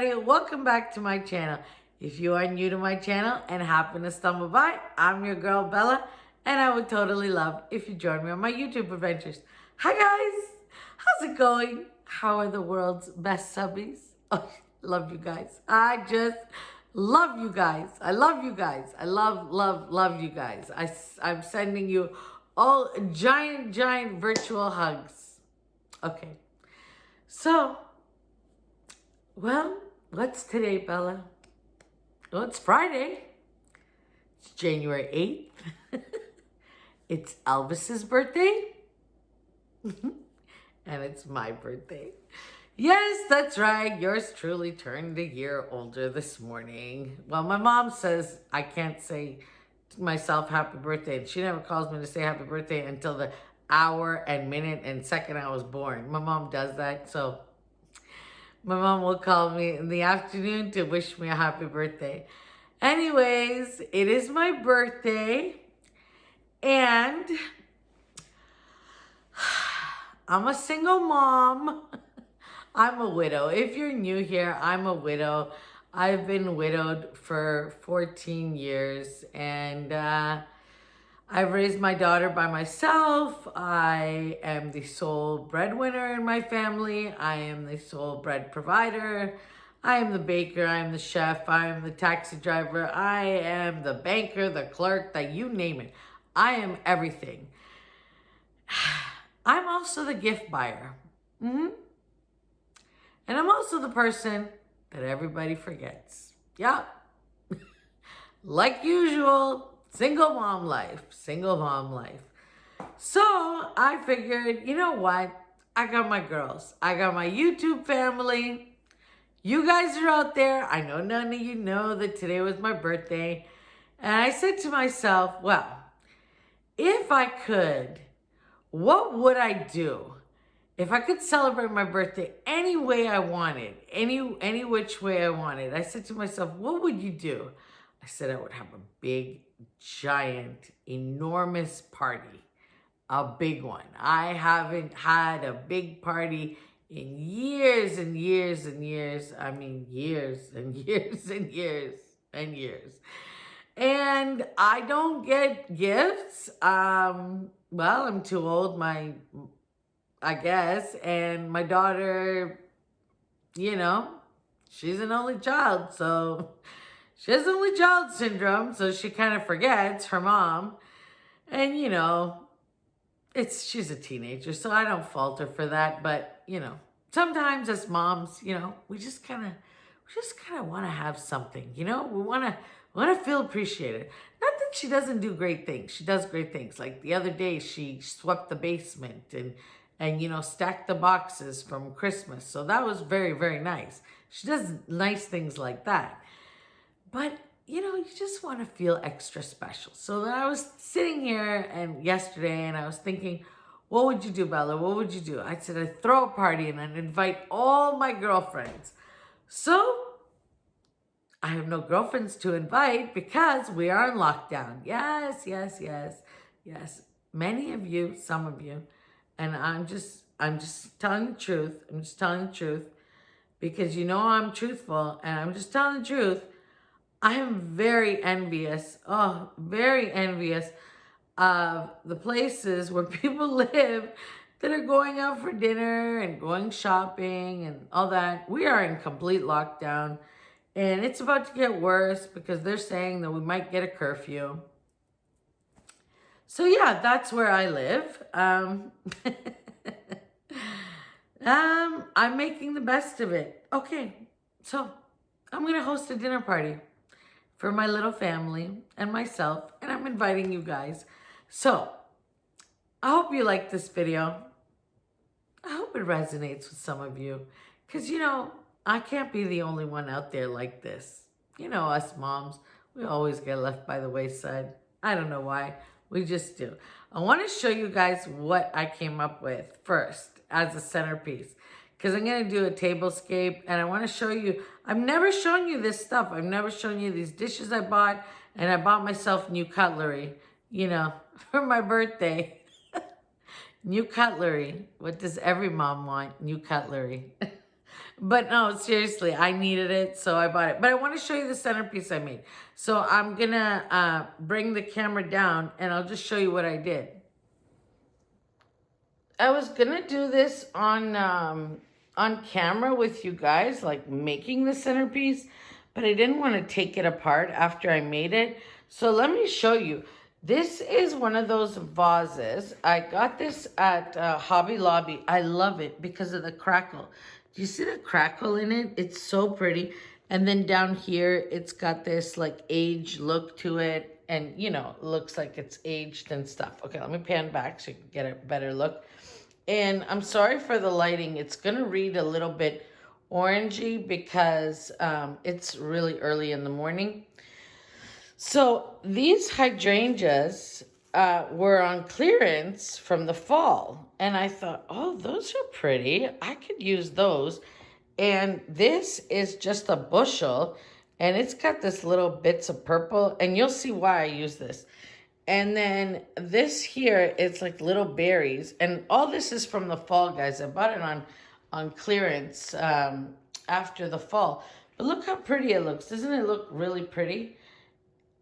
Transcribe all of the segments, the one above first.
everybody, welcome back to my channel. If you are new to my channel and happen to stumble by, I'm your girl Bella, and I would totally love if you join me on my YouTube adventures. Hi guys, how's it going? How are the world's best subbies? Oh, love you guys. I just love you guys. I love you guys. I love you guys. I'm sending you all giant virtual hugs. Okay, so well, what's today, Bella? Well, it's Friday. It's January 8th. It's Elvis's birthday. And it's my birthday. Yes, that's right. Yours truly turned a year older this morning. Well, my mom says I can't say to myself happy birthday. And she never calls me to say happy birthday until the hour and minute and second I was born. My mom does that, so my mom will call me in the afternoon to wish me a happy birthday. Anyways, it is my birthday, and I'm a single mom. I'm a widow. If you're new here, I'm a widow. I've been widowed for 14 years, and I've raised my daughter by myself. I am the sole breadwinner in my family. I am the sole bread provider. I am the baker. I am the chef. I am the taxi driver. I am the banker, the clerk, you name it. I am everything. I'm also the gift buyer. And I'm also the person that everybody forgets. Yeah. Like usual. Single mom life. So I figured, you know what? I got my girls. I got my YouTube family. You guys are out there. I know none of you know that today was my birthday. And I said to myself, well, if I could, what would I do? If I could celebrate my birthday any way I wanted, any which way I wanted, I said to myself, what would you do? I said I would have a big, giant, enormous party. A big one. I haven't had a big party in years and years and years. I mean, years and years and years and years. And I don't get gifts. Well, I'm too old, I guess. And my daughter, you know, she's an only child, so she has only child syndrome, so she kind of forgets her mom. And, you know, she's a teenager, so I don't fault her for that. But, you know, sometimes as moms, you know, we just kind of want to have something, you know? We want to feel appreciated. Not that she doesn't do great things. She does great things. Like the other day, she swept the basement and you know, stacked the boxes from Christmas. So that was very, very nice. She does nice things like that. But, you know, you just want to feel extra special. So then I was sitting here yesterday and I was thinking, what would you do, Bella? What would you do? I said, I'd throw a party and I'd invite all my girlfriends. So I have no girlfriends to invite because we are in lockdown. Yes. Many of you, some of you, and I'm just telling the truth. I'm just telling the truth because you know I'm truthful, and I'm just telling the truth. I am very envious, very envious of the places where people live that are going out for dinner and going shopping and all that. We are in complete lockdown, and it's about to get worse because they're saying that we might get a curfew. So yeah, that's where I live. I'm making the best of it. Okay, so I'm going to host a dinner party for my little family and myself, and I'm inviting you guys. So I hope you like this video. I hope it resonates with some of you, because, you know, I can't be the only one out there like this. You know, us moms, we always get left by the wayside. I don't know why. We just do. I want to show you guys what I came up with first as a centerpiece, because I'm going to do a table scape, and I want to show you, I've never shown you this stuff. I've never shown you these dishes I bought, and I bought myself new cutlery, you know, for my birthday. New cutlery. What does every mom want? New cutlery. But no, seriously, I needed it, so I bought it. But I want to show you the centerpiece I made. So I'm gonna bring the camera down and I'll just show you what I did. I was gonna do this on camera with you guys, like making the centerpiece, but I didn't want to take it apart after I made it. So let me show you. This is one of those vases. I got this at Hobby Lobby. I love it because of the crackle. Do you see the crackle in it? It's so pretty. And then down here, it's got this like age look to it. And you know, it looks like it's aged and stuff. Okay, let me pan back so you can get a better look. And I'm sorry for the lighting. It's going to read a little bit orangey because it's really early in the morning. So these hydrangeas were on clearance from the fall. And I thought, oh, those are pretty. I could use those. And this is just a bushel. And it's got this little bits of purple. And you'll see why I use this. And then this here, it's like little berries. And all this is from the fall, guys. I bought it on clearance after the fall. But look how pretty it looks. Doesn't it look really pretty?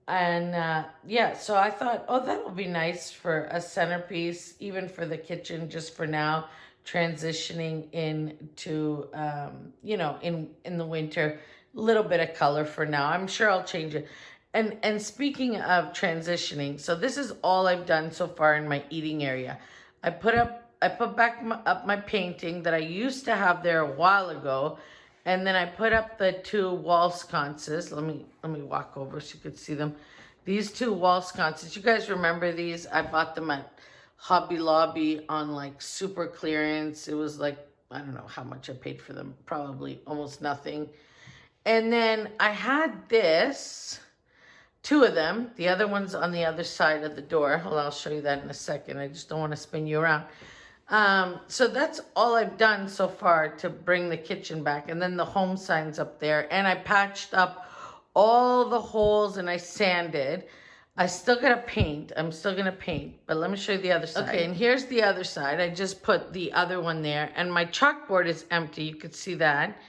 And yeah, so I thought, oh, that would be nice for a centerpiece, even for the kitchen, just for now, transitioning into, you know, in the winter, a little bit of color for now. I'm sure I'll change it. And speaking of transitioning, so this is all I've done so far in my eating area. I put back up my painting that I used to have there a while ago, and then I put up the two wall sconces. Let me walk over so you could see them. These two wall sconces. You guys remember these? I bought them at Hobby Lobby on like super clearance. It was like, I don't know how much I paid for them. Probably almost nothing. And then I had this. Two of them. The other one's on the other side of the door. Well, I'll show you that in a second. I just don't want to spin you around. So that's all I've done so far to bring the kitchen back. And then the home signs up there. And I patched up all the holes and I sanded. I still got to paint. I'm still going to paint. But let me show you the other side. Okay, and here's the other side. I just put the other one there. And my chalkboard is empty. You could see that.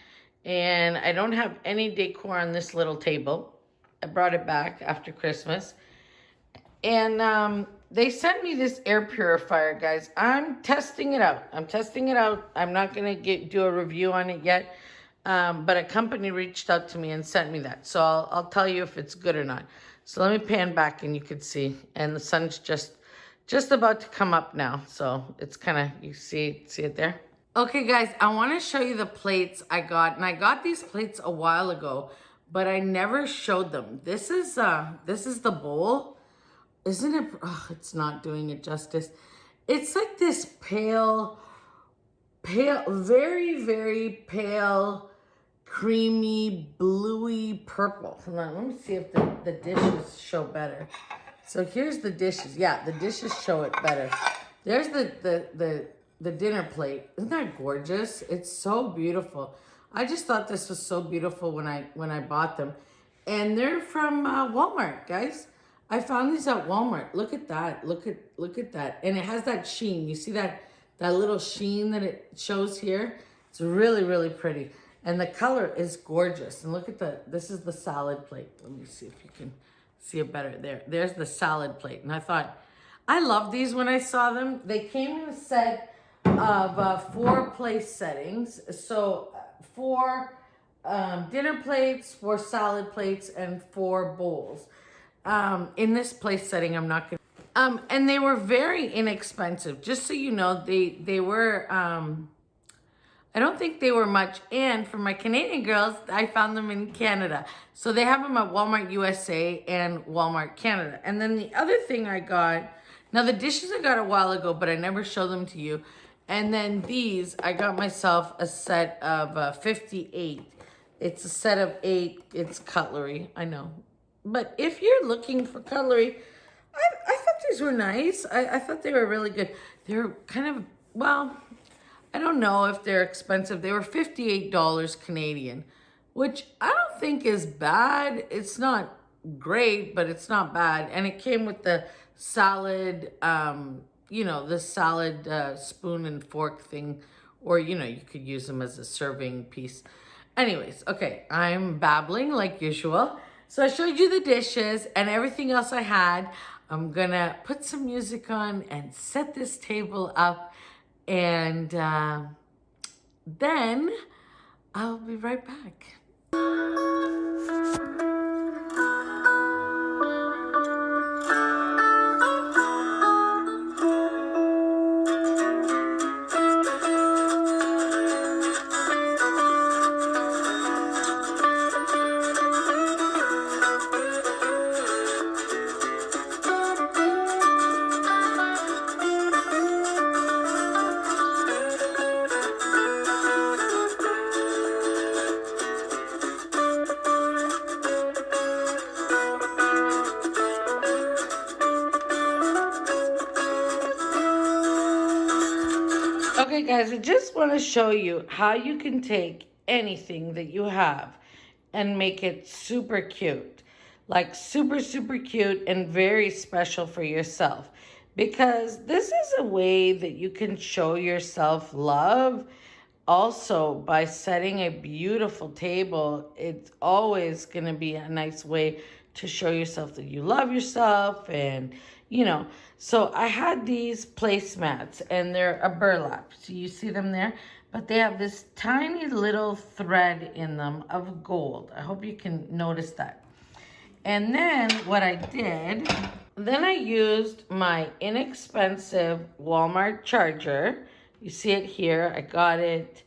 And I don't have any decor on this little table. I brought it back after Christmas. And they sent me this air purifier, guys. I'm testing it out. I'm not going to do a review on it yet. But a company reached out to me and sent me that. So I'll tell you if it's good or not. So let me pan back and you can see. And the sun's just about to come up now. So it's kind of, you see it there? Okay, guys, I want to show you the plates I got. And I got these plates a while ago, but I never showed them. This is the bowl. Isn't it? Oh, it's not doing it justice. It's like this pale, very, very pale, creamy, bluey purple. Hold on, let me see if the dishes show better. So here's the dishes. Yeah, the dishes show it better. There's the dinner plate. Isn't that gorgeous? It's so beautiful. I just thought this was so beautiful when I bought them. And they're from Walmart, guys. I found these at Walmart. Look at that. Look at that. And it has that sheen. You see that little sheen that it shows here? It's really, really pretty. And the color is gorgeous. And look at this is the salad plate. Let me see if you can see it better. There's the salad plate. And I thought, I love these when I saw them. They came in a set of 4 place settings. So 4 dinner plates, 4 salad plates, and 4 bowls. In this place setting, I'm not gonna. And they were very inexpensive. Just so you know, they were. I don't think they were much. And for my Canadian girls, I found them in Canada. So they have them at Walmart USA and Walmart Canada. And then the other thing I got. Now the dishes I got a while ago, but I never showed them to you. And then these, I got myself a set of 58. It's a set of 8. It's cutlery. I know. But if you're looking for cutlery, I thought these were nice. I thought they were really good. They're kind of, well, I don't know if they're expensive. They were $58 Canadian, which I don't think is bad. It's not great, but it's not bad. And it came with the salad, the salad spoon and fork thing Or, you know, you could use them as a serving piece. Anyways, okay, I'm babbling like usual. So I showed you the dishes and everything else I had. I'm gonna put some music on and set this table up, and then I'll be right back. Okay guys, I just want to show you how you can take anything that you have and make it super cute. Like super, super cute and very special for yourself. Because this is a way that you can show yourself love. Also, by setting a beautiful table, it's always going to be a nice way to show yourself that you love yourself. And, you know, so I had these placemats and they're a burlap. So you see them there, but they have this tiny little thread in them of gold. I hope you can notice that. And then what I did, then I used my inexpensive Walmart charger. You see it here. I got it.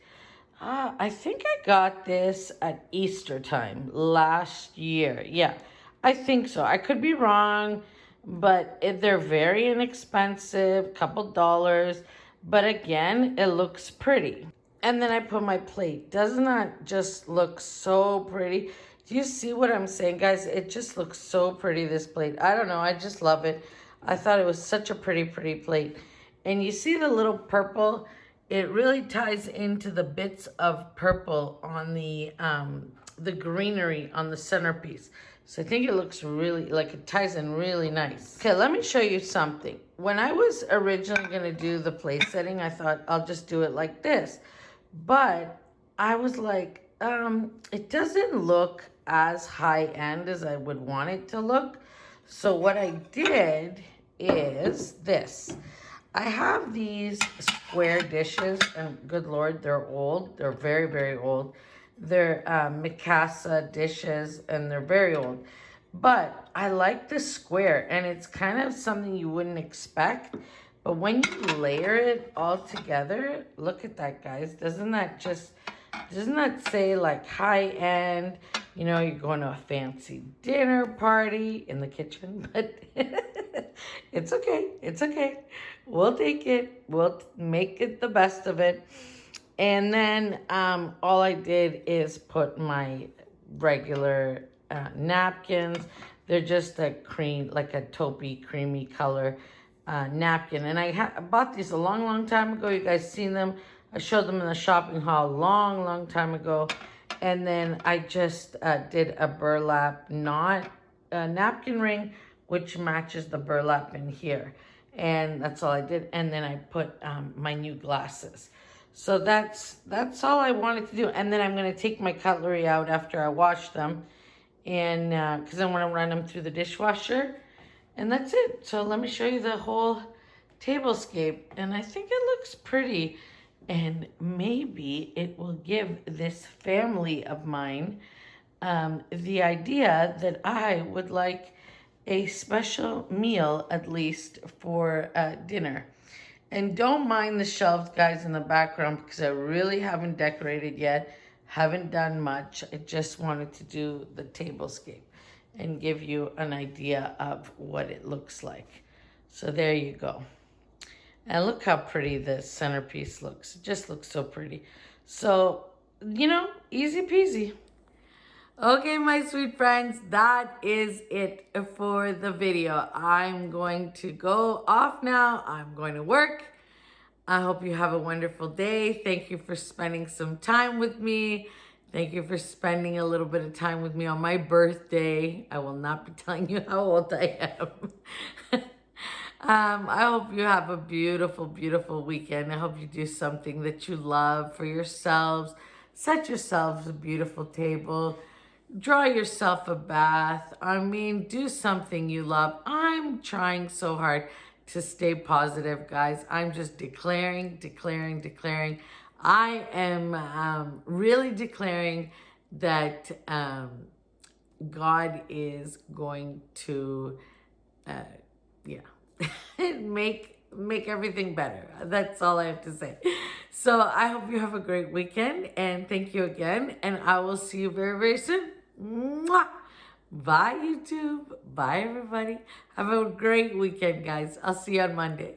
I think I got this at Easter time last year. Yeah, I think so. I could be wrong, but they're very inexpensive, couple dollars. But again, it looks pretty. And then I put my plate. Doesn't that just look so pretty? Do you see what I'm saying, guys? It just looks so pretty, this plate. I don't know. I just love it. I thought it was such a pretty, pretty plate. And you see the little purple? It really ties into the bits of purple on the greenery on the centerpiece. So I think it looks really, like it ties in really nice. Okay, let me show you something. When I was originally gonna do the place setting, I thought I'll just do it like this. But I was like, it doesn't look as high-end as I would want it to look. So what I did is this. I have these square dishes, and good Lord, they're old. They're very, very old. They're Mikasa dishes, and they're very old. But I like the square, and it's kind of something you wouldn't expect. But when you layer it all together, look at that, guys. Doesn't that say like high-end? You know, you're going to a fancy dinner party in the kitchen, but it's okay. It's okay. We'll take it. We'll make it the best of it. And then all I did is put my regular napkins. They're just a cream, like a taupey, creamy color napkin. And I bought these a long, long time ago. You guys seen them. I showed them in the shopping haul long, long time ago. And then I just did a burlap knot napkin ring, which matches the burlap in here. And that's all I did. And then I put my new glasses. So that's all I wanted to do. And then I'm going to take my cutlery out after I wash them. And because I want to run them through the dishwasher. And that's it. So let me show you the whole tablescape. And I think it looks pretty. And maybe it will give this family of mine the idea that I would like a special meal, at least for dinner. And don't mind the shelves, guys, in the background, because I really haven't decorated yet. Haven't done much. I just wanted to do the tablescape and give you an idea of what it looks like. So there you go. And look how pretty the centerpiece looks. It just looks so pretty. So, you know, easy peasy. Okay, my sweet friends, that is it for the video. I'm going to go off now. I'm going to work. I hope you have a wonderful day. Thank you for spending some time with me. Thank you for spending a little bit of time with me on my birthday. I will not be telling you how old I am. I hope you have a beautiful, beautiful weekend. I hope you do something that you love for yourselves. Set yourselves a beautiful table. Draw yourself a bath. I mean, do something you love. I'm trying so hard to stay positive, guys. I'm just declaring, declaring, declaring. I am really declaring that God is going to, yeah, make everything better. That's all I have to say. So I hope you have a great weekend, and thank you again. And I will see you very, very soon. Mwah! Bye, YouTube. Bye, everybody. Have a great weekend, guys. I'll see you on Monday.